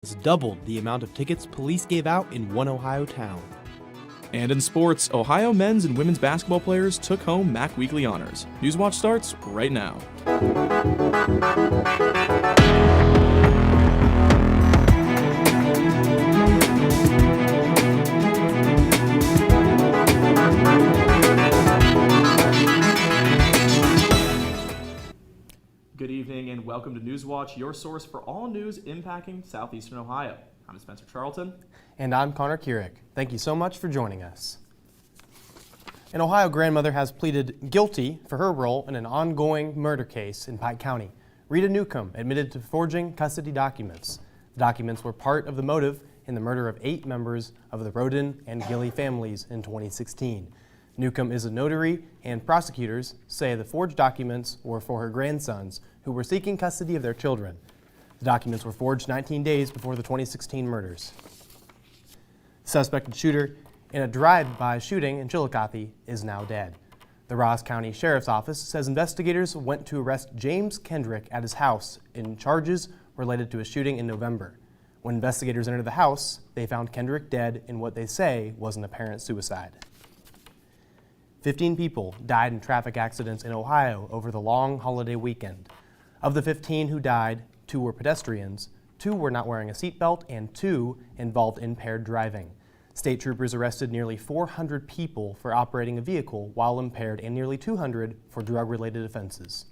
has doubled the amount of tickets police gave out in one Ohio town. And in sports, Ohio men's and women's basketball players took home MAC Weekly honors. Newswatch starts right now. Good evening and welcome to Newswatch, your source for all news impacting southeastern Ohio. I'm Spencer Charlton. And I'm Connor Keurig. Thank you so much for joining us. An Ohio grandmother has pleaded guilty for her role in an ongoing murder case in Pike County. Rita Newcomb admitted to forging custody documents. The documents were part of the motive in the murder of 8 members of the Roden and Gilley families in 2016. Newcomb is a notary, and prosecutors say the forged documents were for her grandsons who were seeking custody of their children. The documents were forged 19 days before the 2016 murders. The suspected shooter in a drive-by shooting in Chillicothe is now dead. The Ross County Sheriff's Office says investigators went to arrest James Kendrick at his house in charges related to a shooting in November. When investigators entered the house, they found Kendrick dead in what they say was an apparent suicide. 15 people died in traffic accidents in Ohio over the long holiday weekend. Of the 15 who died, 2 were pedestrians, 2 were not wearing a seatbelt, and 2 involved impaired driving. State troopers arrested nearly 400 people for operating a vehicle while impaired and nearly 200 for drug-related offenses.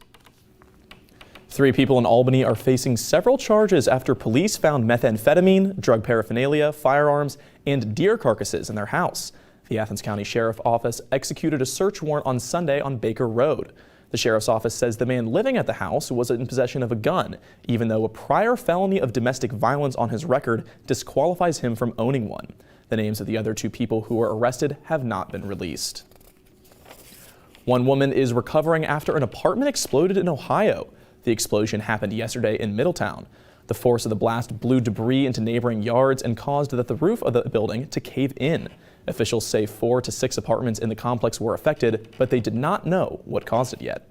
3 people in Albany are facing several charges after police found methamphetamine, drug paraphernalia, firearms, and deer carcasses in their house. The Athens County Sheriff's Office executed a search warrant on Sunday on Baker Road. The Sheriff's Office says the man living at the house was in possession of a gun, even though a prior felony of domestic violence on his record disqualifies him from owning one. The names of the other 2 people who were arrested have not been released. One woman is recovering after an apartment exploded in Ohio. The explosion happened yesterday in Middletown. The force of the blast blew debris into neighboring yards and caused the roof of the building to cave in. Officials say 4 to 6 apartments in the complex were affected, but they did not know what caused it yet.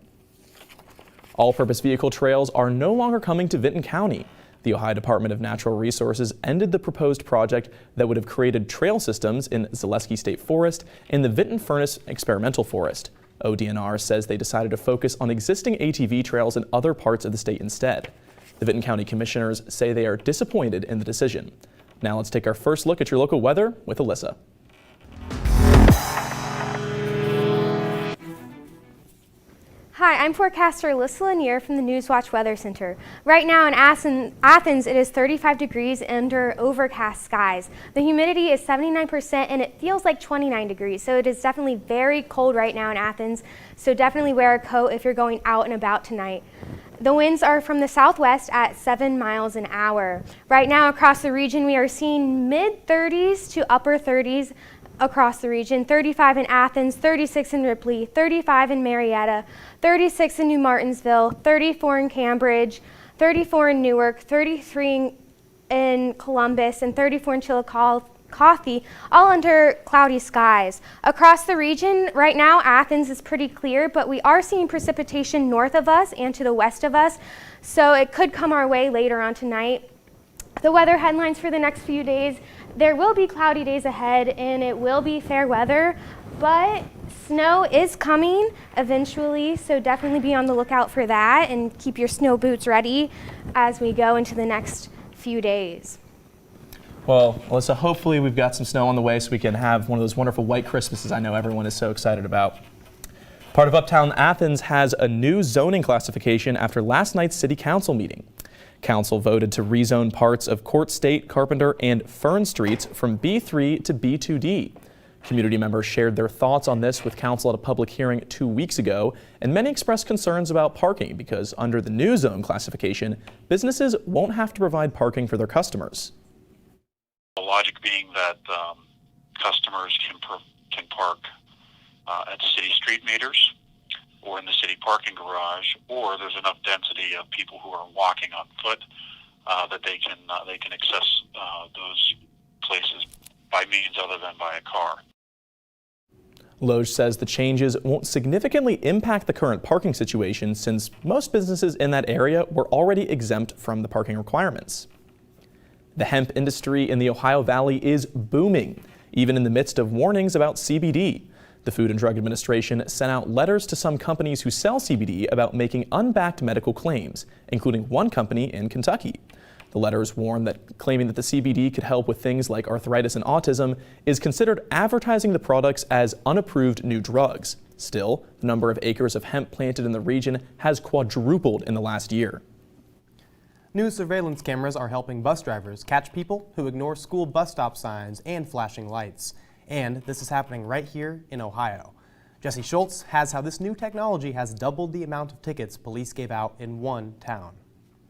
All-purpose vehicle trails are no longer coming to Vinton County. The Ohio Department of Natural Resources ended the proposed project that would have created trail systems in Zaleski State Forest and the Vinton Furnace Experimental Forest. ODNR says they decided to focus on existing ATV trails in other parts of the state instead. The Vinton County Commissioners say they are disappointed in the decision. Now let's take our first look at your local weather with Alyssa. Hi, I'm forecaster Alyssa Lanier from the Newswatch Weather Center. Right now in Athens, it is 35 degrees under overcast skies. The humidity is 79% and it feels like 29 degrees, so it is definitely very cold right now in Athens, so definitely wear a coat if you're going out and about tonight. The winds are from the southwest at 7 miles an hour. Right now across the region, we are seeing mid-30s to upper 30s across the region. 35 in Athens, 36 in Ripley, 35 in Marietta, 36 in New Martinsville, 34 in Cambridge, 34 in Newark, 33 in Columbus, and 34 in Chillicothe, all under cloudy skies. Across the region, right now, Athens is pretty clear, but we are seeing precipitation north of us and to the west of us, so it could come our way later on tonight. The weather headlines for the next few days: there will be cloudy days ahead and it will be fair weather, but snow is coming eventually, so definitely be on the lookout for that and keep your snow boots ready as we go into the next few days. Well, Alyssa, hopefully we've got some snow on the way so we can have one of those wonderful white Christmases I know everyone is so excited about. Part of Uptown Athens has a new zoning classification after last night's City Council meeting. Council voted to rezone parts of Court State, Carpenter, and Fern Streets from B3 to B2D. Community members shared their thoughts on this with Council at a public hearing 2 weeks ago, and many expressed concerns about parking because under the new zone classification, businesses won't have to provide parking for their customers. The logic being that customers can park at city street meters or in the city parking garage, or there's enough density of people who are walking on foot that they can access those places by means other than by a car. Loge says the changes won't significantly impact the current parking situation since most businesses in that area were already exempt from the parking requirements. The hemp industry in the Ohio Valley is booming, even in the midst of warnings about CBD. The Food and Drug Administration sent out letters to some companies who sell CBD about making unbacked medical claims, including one company in Kentucky. The letters warn that claiming that the CBD could help with things like arthritis and autism is considered advertising the products as unapproved new drugs. Still, the number of acres of hemp planted in the region has quadrupled in the last year. New surveillance cameras are helping bus drivers catch people who ignore school bus stop signs and flashing lights. And this is happening right here in Ohio. Jesse Schultz has how this new technology has doubled the amount of tickets police gave out in one town.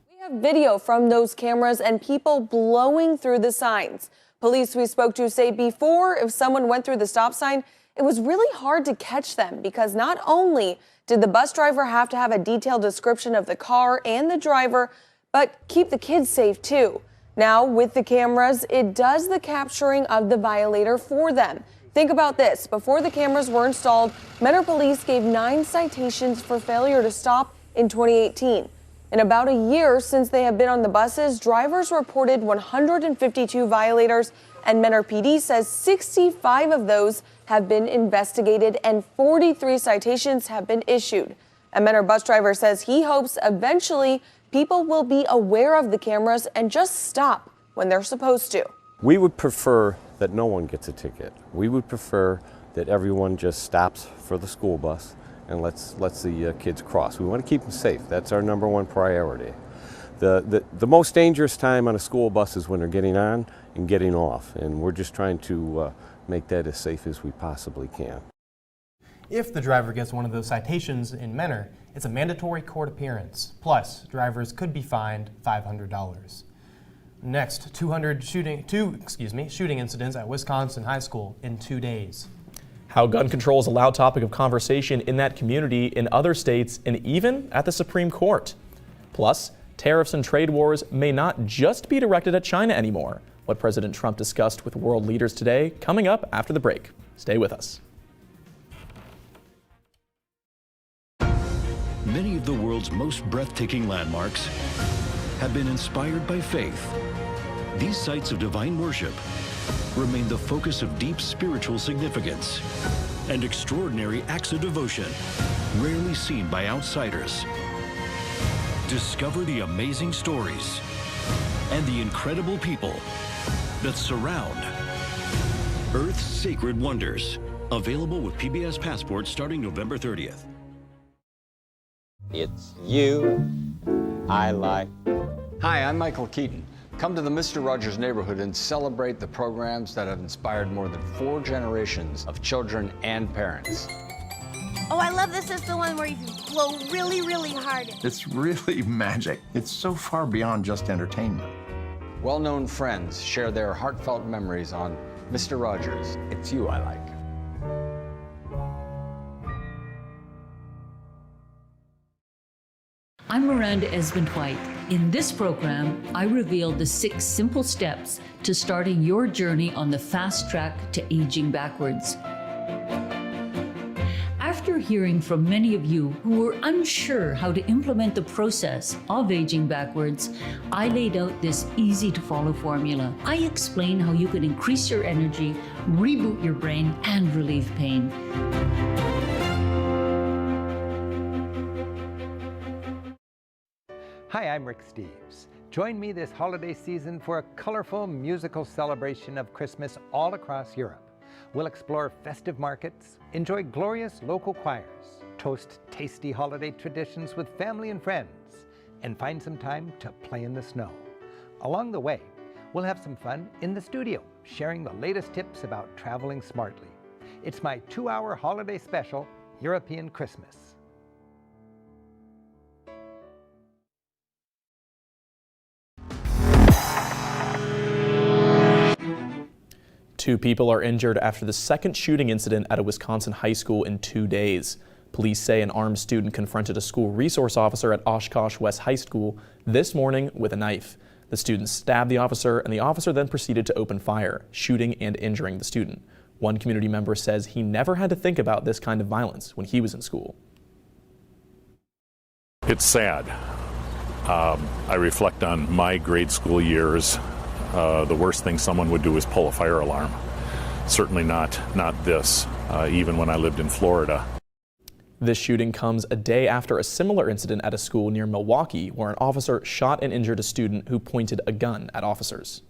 We have video from those cameras and people blowing through the signs. Police we spoke to say before, if someone went through the stop sign, it was really hard to catch them because not only did the bus driver have to have a detailed description of the car and the driver, but keep the kids safe too. Now, with the cameras, it does the capturing of the violator for them. Think about this. Before the cameras were installed, Mentor Police gave 9 citations for failure to stop in 2018. In about a year since they have been on the buses, drivers reported 152 violators, and Mentor PD says 65 of those have been investigated and 43 citations have been issued. A Mentor bus driver says he hopes eventually people will be aware of the cameras and just stop when they're supposed to. We would prefer that no one gets a ticket. We would prefer that everyone just stops for the school bus and lets the kids cross. We want to keep them safe. That's our number one priority. The most dangerous time on a school bus is when they're getting on and getting off, and we're just trying to make that as safe as we possibly can. If the driver gets one of those citations in Mentor, it's a mandatory court appearance. Plus, drivers could be fined $500. Next, 200 shooting incidents at Wisconsin high school in 2 days. How gun control is a loud topic of conversation in that community, in other states, and even at the Supreme Court. Plus, tariffs and trade wars may not just be directed at China anymore. What President Trump discussed with world leaders today, coming up after the break. Stay with us. Many of the world's most breathtaking landmarks have been inspired by faith. These sites of divine worship remain the focus of deep spiritual significance and extraordinary acts of devotion, rarely seen by outsiders. Discover the amazing stories and the incredible people that surround Earth's Sacred Wonders. Available with PBS Passport starting November 30th. It's you I like. Hi, I'm Michael Keaton. Come to the Mr. Rogers neighborhood and celebrate the programs that have inspired more than 4 generations of children and parents. Oh, I love this is the one where you can blow really, really hard. It's really magic. It's so far beyond just entertainment. Well-known friends share their heartfelt memories on Mr. Rogers. It's you I like. I'm Miranda Esmond-White. In this program, I reveal the 6 simple steps to starting your journey on the fast track to aging backwards. After hearing from many of you who were unsure how to implement the process of aging backwards, I laid out this easy-to-follow formula. I explain how you can increase your energy, reboot your brain, and relieve pain. Hi, I'm Rick Steves. Join me this holiday season for a colorful musical celebration of Christmas all across Europe. We'll explore festive markets, enjoy glorious local choirs, toast tasty holiday traditions with family and friends, and find some time to play in the snow. Along the way, we'll have some fun in the studio, sharing the latest tips about traveling smartly. It's my 2-hour holiday special, European Christmas. 2 people are injured after the second shooting incident at a Wisconsin high school in 2 days. Police say an armed student confronted a school resource officer at Oshkosh West High School this morning with a knife. The student stabbed the officer, and the officer then proceeded to open fire, shooting and injuring the student. One community member says he never had to think about this kind of violence when he was in school. It's sad. I reflect on my grade school years the worst thing someone would do is pull a fire alarm. Certainly not this, even when I lived in Florida. This shooting comes a day after a similar incident at a school near Milwaukee, where an officer shot and injured a student who pointed a gun at officers.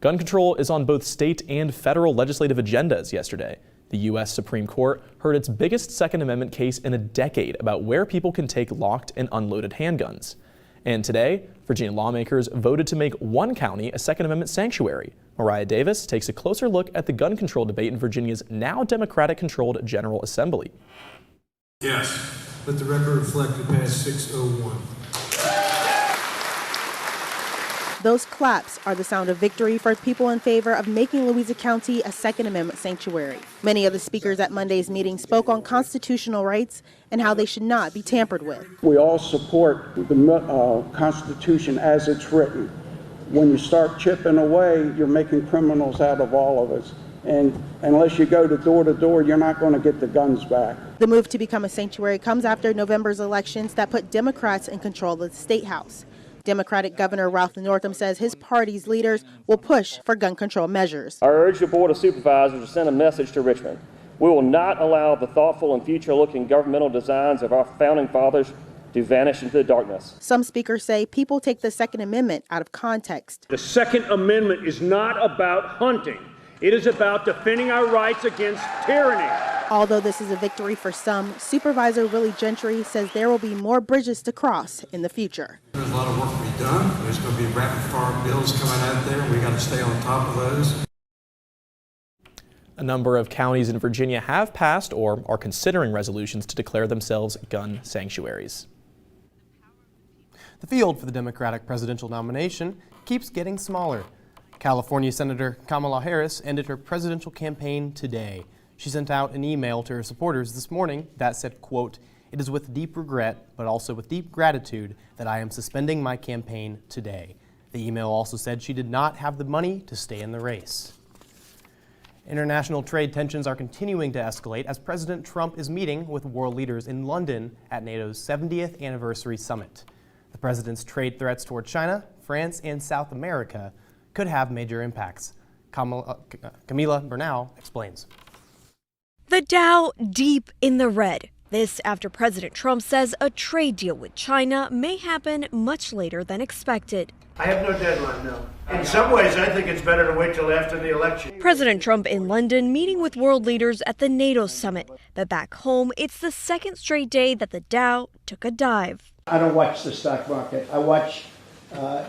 Gun control is on both state and federal legislative agendas yesterday. The U.S. Supreme Court heard its biggest Second Amendment case in a decade about where people can take locked and unloaded handguns. And today, Virginia lawmakers voted to make one county a Second Amendment sanctuary. Mariah Davis takes a closer look at the gun control debate in Virginia's now Democratic-controlled General Assembly. Yes. Let the record reflect it passed 601. Those claps are the sound of victory for people in favor of making Louisa County a Second Amendment sanctuary. Many of the speakers at Monday's meeting spoke on constitutional rights and how they should not be tampered with. We all support the Constitution as it's written. When you start chipping away, you're making criminals out of all of us. And unless you go to door, you're not going to get the guns back. The move to become a sanctuary comes after November's elections that put Democrats in control of the state house. Democratic Governor Ralph Northam says his party's leaders will push for gun control measures. I urge the Board of Supervisors to send a message to Richmond. We will not allow the thoughtful and future-looking governmental designs of our founding fathers to vanish into the darkness. Some speakers say people take the Second Amendment out of context. The Second Amendment is not about hunting. It is about defending our rights against tyranny. Although this is a victory for some, Supervisor Willie Gentry says there will be more bridges to cross in the future. There's a lot of work to be done. There's going to be rapid fire bills coming out there. We got to stay on top of those. A number of counties in Virginia have passed or are considering resolutions to declare themselves gun sanctuaries. The field for the Democratic presidential nomination keeps getting smaller. California Senator Kamala Harris ended her presidential campaign today. She sent out an email to her supporters this morning that said, quote, "It is with deep regret, but also with deep gratitude that I am suspending my campaign today." The email also said she did not have the money to stay in the race. International trade tensions are continuing to escalate as President Trump is meeting with world leaders in London at NATO's 70th anniversary summit. The president's trade threats toward China, France, and South America could have major impacts. Camila Bernal explains. The Dow deep in the red. This after President Trump says a trade deal with China may happen much later than expected. I have no deadline, no. In some ways, I think it's better to wait till after the election. President Trump in London meeting with world leaders at the NATO summit. But back home, it's the second straight day that the Dow took a dive. I don't watch the stock market. I watch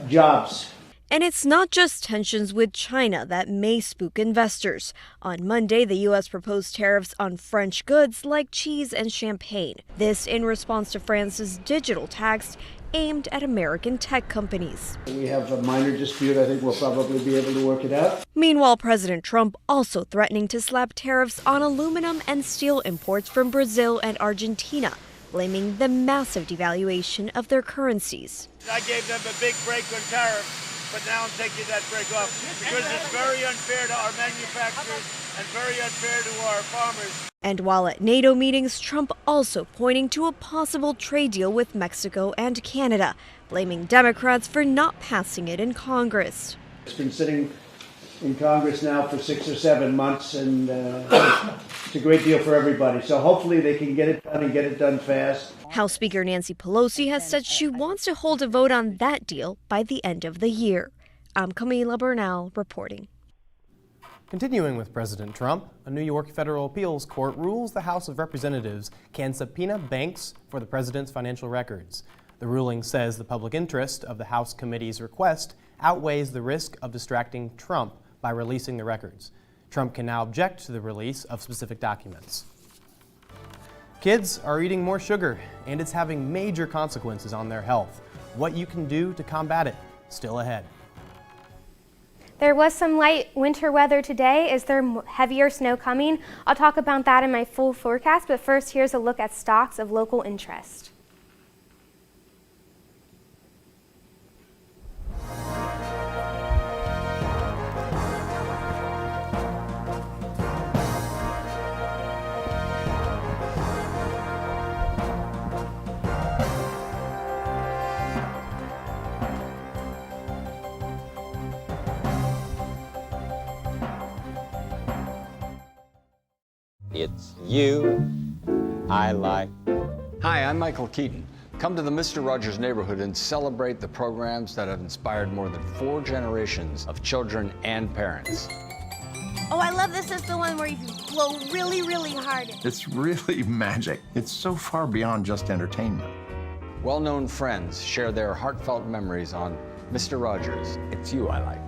jobs. And it's not just tensions with China that may spook investors. On Monday, the U.S. proposed tariffs on French goods like cheese and champagne. This in response to France's digital tax aimed at American tech companies. We have a minor dispute. I think we'll probably be able to work it out. Meanwhile, President Trump also threatening to slap tariffs on aluminum and steel imports from Brazil and Argentina, blaming the massive devaluation of their currencies. I gave them a big break on tariffs. But now I'm taking that break off because it's very unfair to our manufacturers and very unfair to our farmers. And while at NATO meetings, Trump also pointing to a possible trade deal with Mexico and Canada, blaming Democrats for not passing it in Congress. It's been sitting in Congress now for 6 or 7 months, and it's a great deal for everybody. So hopefully they can get it done and get it done fast. House Speaker Nancy Pelosi has said she wants to hold a vote on that deal by the end of the year. I'm Camila Bernal reporting. Continuing with President Trump, a New York federal appeals court rules the House of Representatives can subpoena banks for the president's financial records. The ruling says the public interest of the House committee's request outweighs the risk of distracting Trump by releasing the records. Trump can now object to the release of specific documents. Kids are eating more sugar, and it's having major consequences on their health. What you can do to combat it, still ahead. There was some light winter weather today. Is there heavier snow coming? I'll talk about that in my full forecast, but first here's a look at stocks of local interest. It's you I like. Hi, I'm Michael Keaton. Come to the Mr. Rogers neighborhood and celebrate the programs that have inspired more than 4 generations of children and parents. Oh, I love this is the one where you blow really, really hard. It's really magic. It's so far beyond just entertainment. Well-known friends share their heartfelt memories on Mr. Rogers, It's You I Like.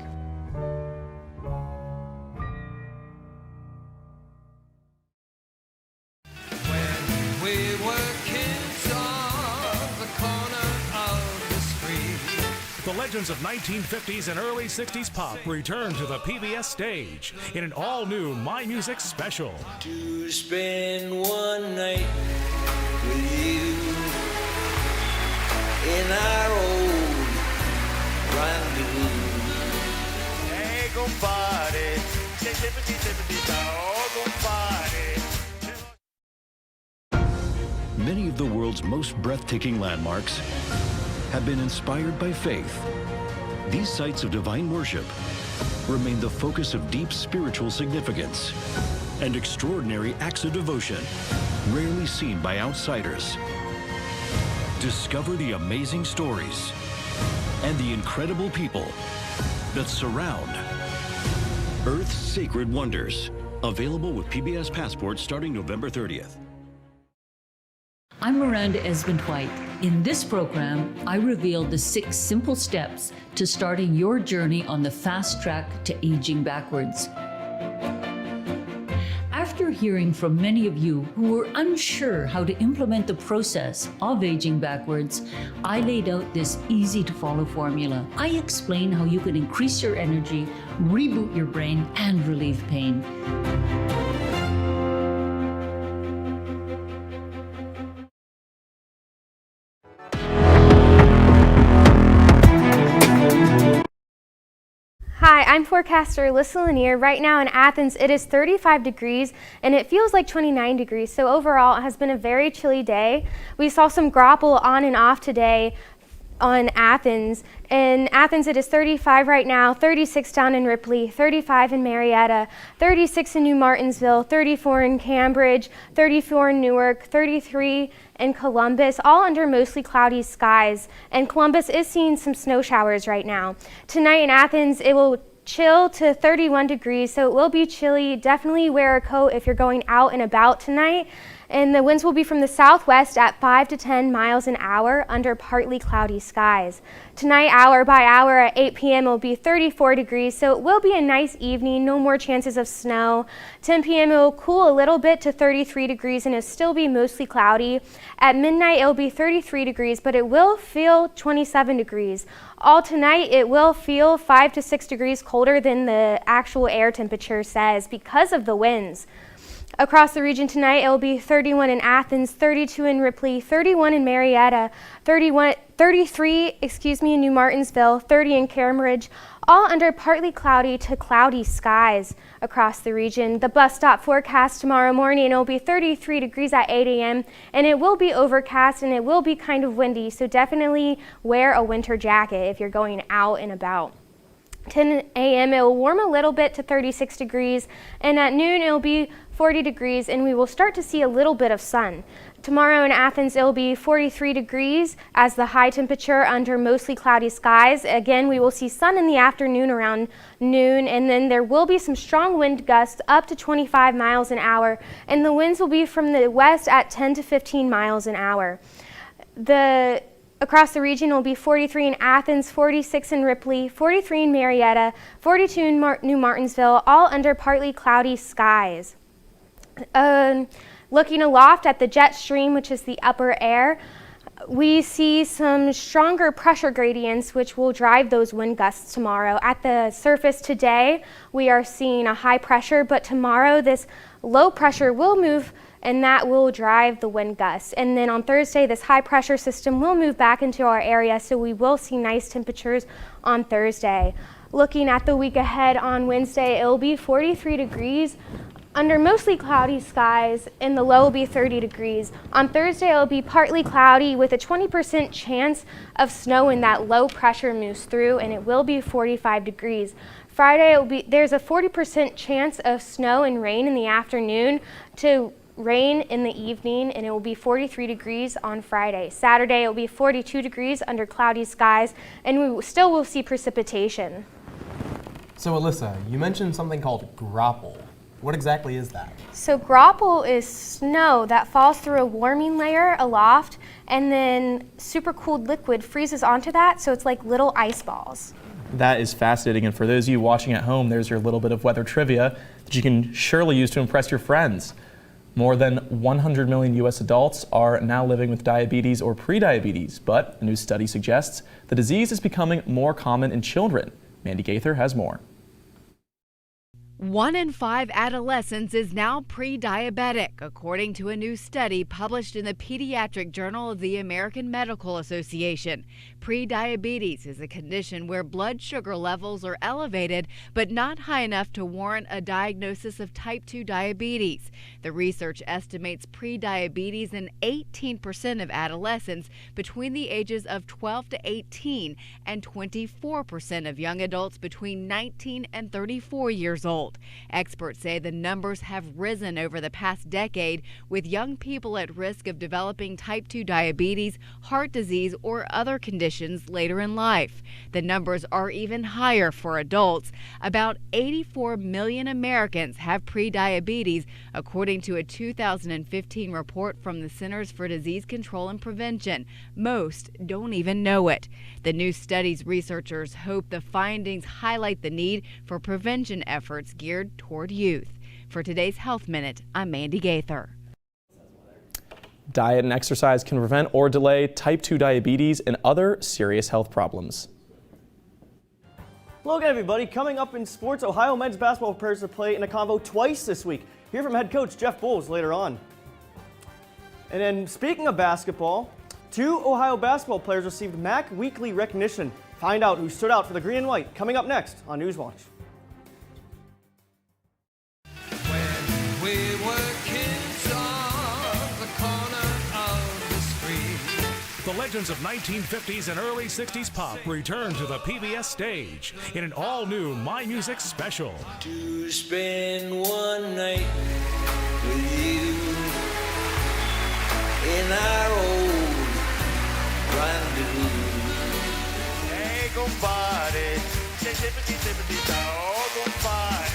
The legends of 1950s and early 60s pop return to the PBS stage in an all-new My Music special. To spend one night with you in our old rendezvous. Hey, go party. Go party. Many of the world's most breathtaking landmarks have been inspired by faith. These sites of divine worship remain the focus of deep spiritual significance and extraordinary acts of devotion rarely seen by outsiders. Discover the amazing stories and the incredible people that surround Earth's Sacred Wonders. Available with PBS Passport starting November 30th. I'm Miranda Esmond-White. In this program, I reveal the 6 simple steps to starting your journey on the fast track to aging backwards. After hearing from many of you who were unsure how to implement the process of aging backwards, I laid out this easy-to-follow formula. I explain how you can increase your energy, reboot your brain, and relieve pain. Hi, I'm forecaster Alyssa Lanier. Right now in Athens, it is 35 degrees and it feels like 29 degrees. So overall, it has been a very chilly day. We saw some grapple on and off today on Athens. In Athens, it is 35 right now, 36 down in Ripley, 35 in Marietta, 36 in New Martinsville, 34 in Cambridge, 34 in Newark, 33 in Columbus, all under mostly cloudy skies. And Columbus is seeing some snow showers right now. Tonight in Athens, it will chill to 31 degrees, so it will be chilly. Definitely wear a coat if you're going out and about tonight. And the winds will be from the southwest at 5 to 10 miles an hour under partly cloudy skies. Tonight, hour by hour at 8 p.m. it will be 34 degrees, so it will be a nice evening, no more chances of snow. 10 p.m. it will cool a little bit to 33 degrees and it'll still be mostly cloudy. At midnight, it will be 33 degrees, but it will feel 27 degrees. All tonight, it will feel 5 to 6 degrees colder than the actual air temperature says because of the winds. Across the region tonight, it will be 31 in Athens, 32 in Ripley, 31 in Marietta, 33 in New Martinsville, 30 in Cambridge, all under partly cloudy to cloudy skies across the region. The bus stop forecast tomorrow morning, it will be 33 degrees at 8 a.m. and it will be overcast and it will be kind of windy, so definitely wear a winter jacket if you're going out and about. 10 a.m. it will warm a little bit to 36 degrees, and at noon it will be 40 degrees, and we will start to see a little bit of sun. Tomorrow in Athens, it will be 43 degrees as the high temperature under mostly cloudy skies. Again, we will see sun in the afternoon around noon, and then there will be some strong wind gusts up to 25 miles an hour, and the winds will be from the west at 10 to 15 miles an hour. Across the region will be 43 in Athens, 46 in Ripley, 43 in Marietta, 42 in New Martinsville, all under partly cloudy skies. Looking aloft at the jet stream, which is the upper air, we see some stronger pressure gradients which will drive those wind gusts tomorrow. At the surface today, we are seeing a high pressure, but tomorrow this low pressure will move and that will drive the wind gusts. And then on Thursday, this high pressure system will move back into our area, so we will see nice temperatures on Thursday. Looking at the week ahead on Wednesday, it will be 43 degrees under mostly cloudy skies, and the low will be 30 degrees. On Thursday, it will be partly cloudy with a 20% chance of snow when that low pressure moves through, and it will be 45 degrees. Friday, there's a 40% chance of snow and rain in the afternoon to rain in the evening, and it will be 43 degrees on Friday. Saturday, it will be 42 degrees under cloudy skies, and we still will see precipitation. So Alyssa, you mentioned something called grapple. What exactly is that? So grapple is snow that falls through a warming layer aloft, and then supercooled liquid freezes onto that, so it's like little ice balls. That is fascinating, and for those of you watching at home, there's your little bit of weather trivia that you can surely use to impress your friends. More than 100 million U.S. adults are now living with diabetes or prediabetes, but a new study suggests the disease is becoming more common in children. Mandy Gaither has more. 1 in 5 adolescents is now pre-diabetic, according to a new study published in the Pediatric Journal of the American Medical Association. Prediabetes is a condition where blood sugar levels are elevated but not high enough to warrant a diagnosis of type 2 diabetes. The research estimates prediabetes in 18% of adolescents between the ages of 12 to 18 and 24% of young adults between 19 and 34 years old. Experts say the numbers have risen over the past decade, with young people at risk of developing type 2 diabetes, heart disease, or other conditions later in life. The numbers are even higher for adults. About 84 million Americans have prediabetes, according to a 2015 report from the Centers for Disease Control and Prevention. Most don't even know it. The new study's researchers hope the findings highlight the need for prevention efforts geared toward youth. For today's Health Minute, I'm Mandy Gaither. Diet and exercise can prevent or delay type 2 diabetes and other serious health problems. Hello again, everybody. Coming up in sports, Ohio men's basketball prepares to play in a convo twice this week. Hear from head coach Jeff Bowles later on. And then speaking of basketball, 2 Ohio basketball players received MAC Weekly recognition. Find out who stood out for the green and white coming up next on Newswatch. The legends of 1950s and early 60s pop return to the PBS stage in an all-new My Music special. To spend one night with you in our old rendezvous. Hey, go party. Go party.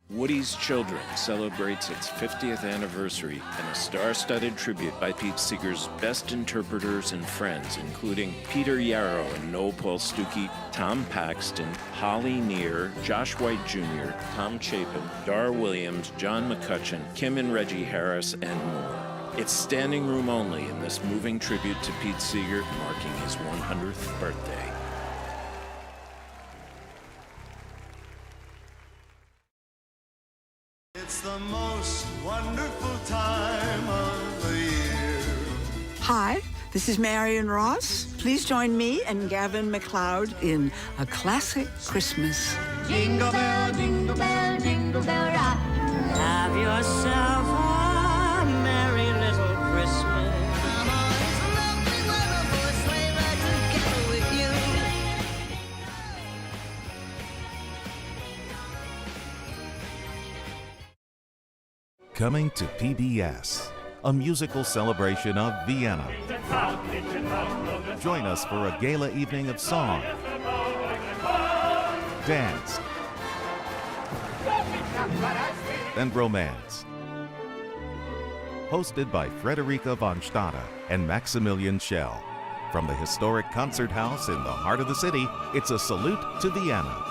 Woody's Children celebrates its 50th anniversary in a star-studded tribute by Pete Seeger's best interpreters and friends, including Peter Yarrow and Noel Polstuki, Tom Paxton, Holly Neer, Josh White Jr., Tom Chapin, Dar Williams, John McCutcheon, Kim and Reggie Harris, and more. It's standing room only in this moving tribute to Pete Seeger, marking his 100th birthday. It's the most wonderful time of the year. Hi, this is Marion Ross. Please join me and Gavin MacLeod in A Classic Christmas. Jingle bell, jingle bell, jingle bell rock. Have yourself a merry little Christmas. It's a lovely weather for a sleigh ride together with you. Coming to PBS, a musical celebration of Vienna. Join us for a gala evening of song, dance, and romance. Hosted by Frederica von Stade and Maximilian Schell. From the historic concert house in the heart of the city, it's a salute to Vienna.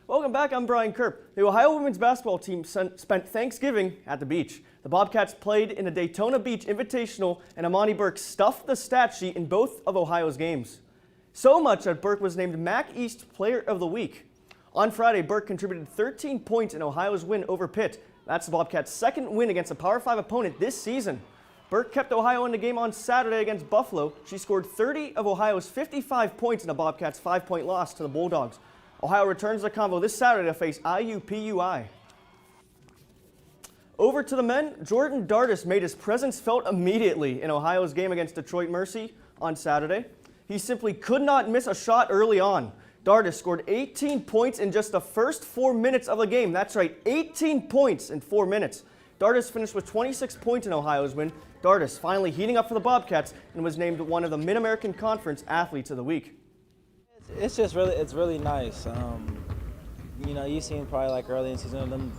Welcome back, I'm Brian Kerp. The Ohio women's basketball team spent Thanksgiving at the beach. The Bobcats played in the Daytona Beach Invitational, and Amani Burke stuffed the stat sheet in both of Ohio's games. So much that Burke was named MAC East Player of the Week. On Friday, Burke contributed 13 points in Ohio's win over Pitt. That's the Bobcats' second win against a Power 5 opponent this season. Burke kept Ohio in the game on Saturday against Buffalo. She scored 30 of Ohio's 55 points in the Bobcats' 5-point loss to the Bulldogs. Ohio returns the convo this Saturday to face IUPUI. Over to the men, Jordan Dardis made his presence felt immediately in Ohio's game against Detroit Mercy on Saturday. He simply could not miss a shot early on. Dardis scored 18 points in just the first 4 minutes of the game. That's right, 18 points in 4 minutes. Dardis finished with 26 points in Ohio's win. Dardis finally heating up for the Bobcats and was named one of the Mid-American Conference Athletes of the Week. It's just really nice. You know, you've seen probably like early in the season, them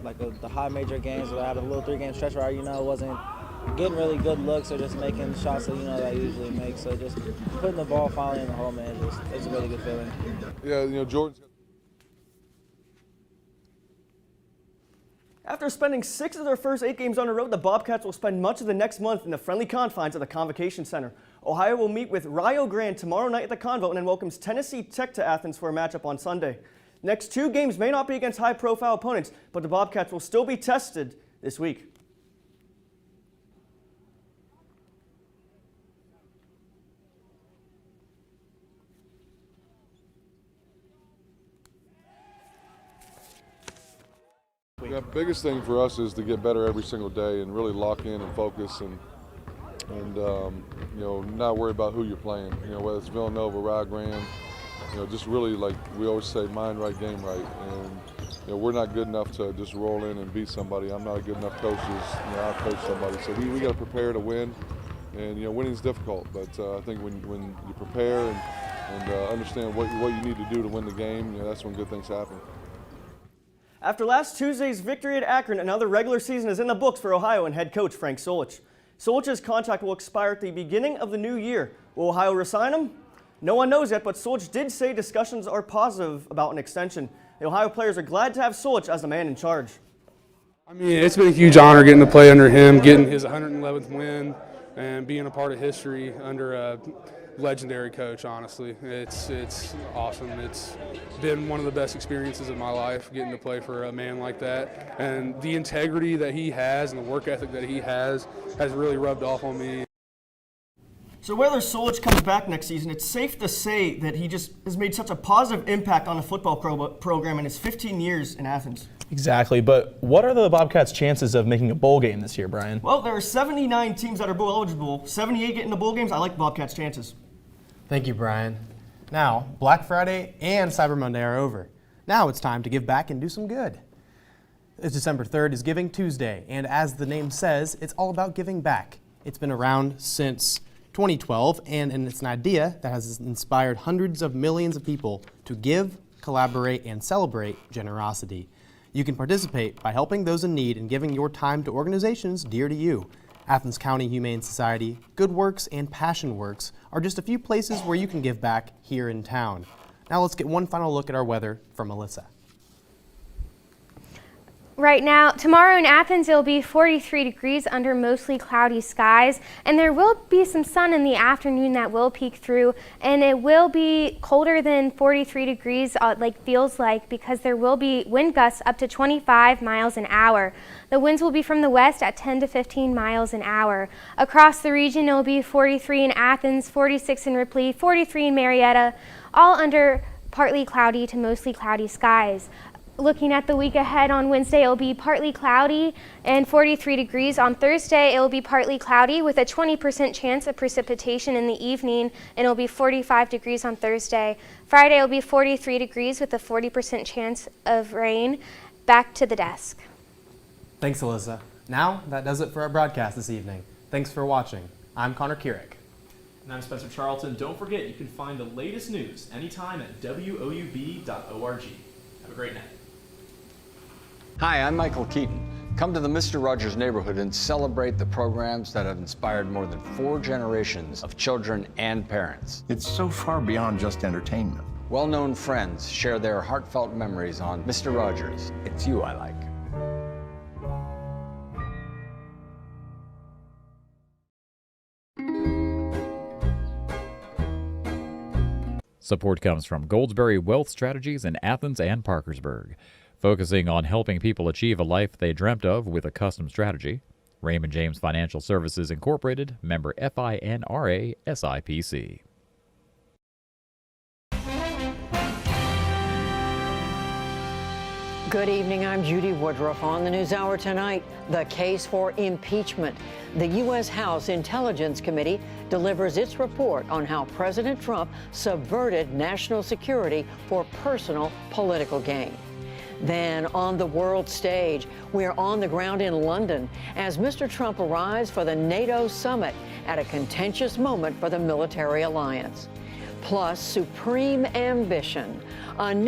like the high major games where I had a little 3-game stretch where wasn't getting really good looks or just making shots that that I usually make. So just putting the ball finally in the hole, man, it's a really good feeling. Yeah, Jordan's. After spending 6 of their first 8 games on the road, the Bobcats will spend much of the next month in the friendly confines of the Convocation Center. Ohio will meet with Rio Grande tomorrow night at the Convo and then welcomes Tennessee Tech to Athens for a matchup on Sunday. Next 2 games may not be against high-profile opponents, but the Bobcats will still be tested this week. The biggest thing for us is to get better every single day and really lock in and focus and not worry about who you're playing. Whether it's Villanova, Rio Grande, just really, like we always say, mind right, game right. And we're not good enough to just roll in and beat somebody. I'm not a good enough coach to out coach somebody. So we got to prepare to win, and winning is difficult. But I think when you prepare and understand what you need to do to win the game, that's when good things happen. After last Tuesday's victory at Akron, another regular season is in the books for Ohio and head coach Frank Solich. Solich's contract will expire at the beginning of the new year. Will Ohio resign him? No one knows yet, but Solich did say discussions are positive about an extension. The Ohio players are glad to have Solich as the man in charge. I mean, it's been a huge honor getting to play under him, getting his 111th win, and being a part of history under a legendary coach, honestly. It's awesome. It's been one of the best experiences of my life, getting to play for a man like that. And the integrity that he has and the work ethic that he has really rubbed off on me. So whether Solich comes back next season, it's safe to say that he just has made such a positive impact on the football program in his 15 years in Athens. Exactly, but what are the Bobcats' chances of making a bowl game this year, Brian? Well, there are 79 teams that are bowl eligible. 78 get in the bowl games. I like Bobcats' chances. Thank you, Brian. Now, Black Friday and Cyber Monday are over. Now it's time to give back and do some good. It's December 3rd is Giving Tuesday, and as the name says, it's all about giving back. It's been around since 2012, and it's an idea that has inspired hundreds of millions of people to give, collaborate, and celebrate generosity. You can participate by helping those in need and giving your time to organizations dear to you. Athens County Humane Society, Good Works, and Passion Works are just a few places where you can give back here in town. Now let's get one final look at our weather from Melissa. Right now, tomorrow in Athens, it'll be 43 degrees under mostly cloudy skies, and there will be some sun in the afternoon that will peek through, and it will be colder than 43 degrees, feels like, because there will be wind gusts up to 25 miles an hour. The winds will be from the west at 10 to 15 miles an hour. Across the region, it will be 43 in Athens, 46 in Ripley, 43 in Marietta, all under partly cloudy to mostly cloudy skies. Looking at the week ahead, on Wednesday, it will be partly cloudy and 43 degrees. On Thursday, it will be partly cloudy with a 20% chance of precipitation in the evening, and it will be 45 degrees on Thursday. Friday, it will be 43 degrees with a 40% chance of rain. Back to the desk. Thanks, Alyssa. Now, that does it for our broadcast this evening. Thanks for watching. I'm Connor Kierick. And I'm Spencer Charlton. Don't forget, you can find the latest news anytime at woub.org. Have a great night. Hi, I'm Michael Keaton. Come to the Mr. Rogers neighborhood and celebrate the programs that have inspired more than 4 generations of children and parents. It's so far beyond just entertainment. Well-known friends share their heartfelt memories on Mr. Rogers. It's you I like. Support comes from Goldsberry Wealth Strategies in Athens and Parkersburg, focusing on helping people achieve a life they dreamt of with a custom strategy. Raymond James Financial Services Incorporated, member FINRA SIPC. Good evening, I'm Judy Woodruff. On the NewsHour tonight, the case for impeachment. The U.S. House Intelligence Committee delivers its report on how President Trump subverted national security for personal political gain. Then on the world stage, we're on the ground in London as Mr. Trump arrives for the NATO summit at a contentious moment for the military alliance. Plus, supreme ambition, a new